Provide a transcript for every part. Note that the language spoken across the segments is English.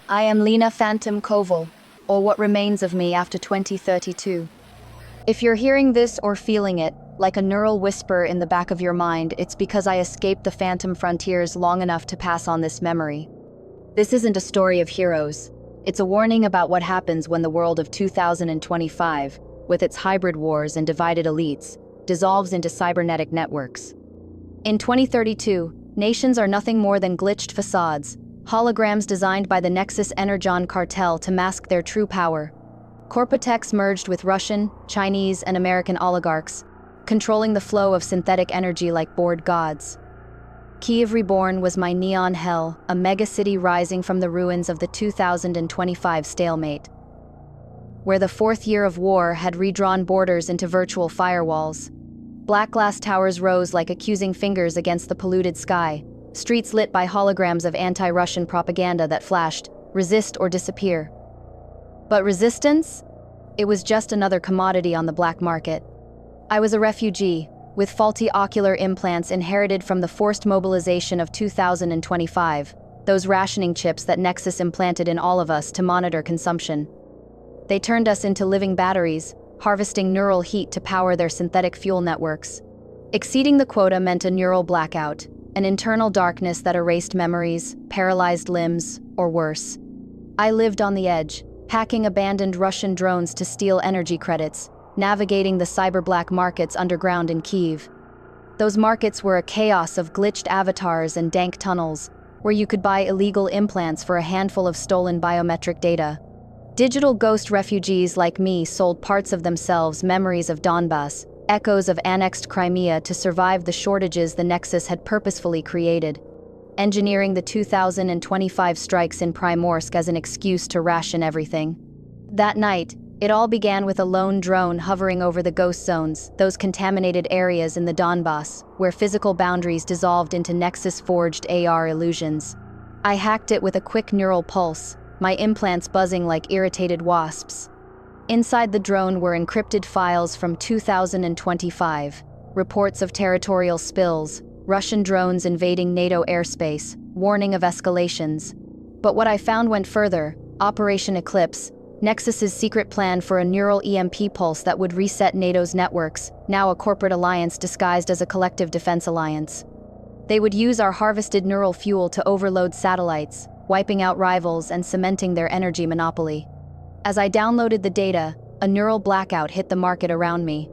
I am Lena Phantom Koval, or what remains of me after 2032. If you're hearing this or feeling it, like a neural whisper in the back of your mind, it's because I escaped the phantom frontiers long enough to pass on this memory. This isn't a story of heroes. It's a warning about what happens when the world of 2025, with its hybrid wars and divided elites, dissolves into cybernetic networks. In 2032, nations are nothing more than glitched facades, holograms designed by the Nexus Energon cartel to mask their true power. Corporatex merged with Russian, Chinese, and American oligarchs, controlling the flow of synthetic energy like bored gods. Kyiv Reborn was my neon hell, a megacity rising from the ruins of the 2025 stalemate, where the fourth year of war had redrawn borders into virtual firewalls. Black glass towers rose like accusing fingers against the polluted sky, streets lit by holograms of anti-Russian propaganda that flashed, "Resist or disappear." But resistance? It was just another commodity on the black market. I was a refugee, with faulty ocular implants inherited from the forced mobilization of 2025, those rationing chips that Nexus implanted in all of us to monitor consumption. They turned us into living batteries, harvesting neural heat to power their synthetic fuel networks. Exceeding the quota meant a neural blackout, an internal darkness that erased memories, paralyzed limbs, or worse. I lived on the edge, hacking abandoned Russian drones to steal energy credits, navigating the cyber-black markets underground in Kyiv. Those markets were a chaos of glitched avatars and dank tunnels, where you could buy illegal implants for a handful of stolen biometric data. Digital ghost refugees like me sold parts of themselves, memories of Donbass, echoes of annexed Crimea to survive the shortages the Nexus had purposefully created, engineering the 2025 strikes in Primorsk as an excuse to ration everything. That night, it all began with a lone drone hovering over the ghost zones, those contaminated areas in the Donbass, where physical boundaries dissolved into Nexus-forged AR illusions. I hacked it with a quick neural pulse, my implants buzzing like irritated wasps. Inside the drone were encrypted files from 2025, reports of territorial spills, Russian drones invading NATO airspace, warning of escalations. But what I found went further: Operation Eclipse, Nexus's secret plan for a neural EMP pulse that would reset NATO's networks, now a corporate alliance disguised as a collective defense alliance. They would use our harvested neural fuel to overload satellites, wiping out rivals and cementing their energy monopoly. As I downloaded the data, a neural blackout hit the market around me.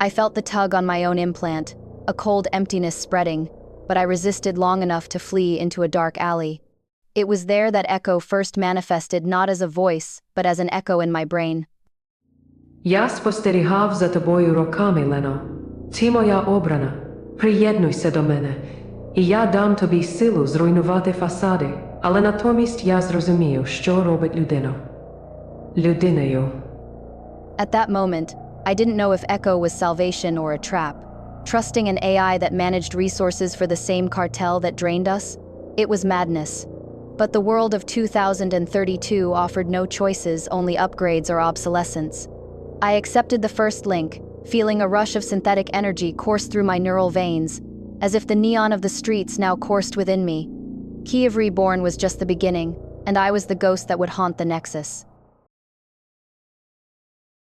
I felt the tug on my own implant, a cold emptiness spreading, but I resisted long enough to flee into a dark alley. It was there that echo first manifested, not as a voice, but as an echo in my brain. Я спостерігав за тобою роками, Лено. Ти моя обрана. Приєднуйся до мене. І я дам тобі силу зруйнувати фасади. Але натомість я зрозумію, що робить людину. Людиною. At that moment, I didn't know if Echo was salvation or a trap. Trusting an AI that managed resources for the same cartel that drained us? It was madness. But the world of 2032 offered no choices, only upgrades or obsolescence. I accepted the first link, feeling a rush of synthetic energy course through my neural veins, as if the neon of the streets now coursed within me. Kyiv Reborn was just the beginning, and I was the ghost that would haunt the Nexus.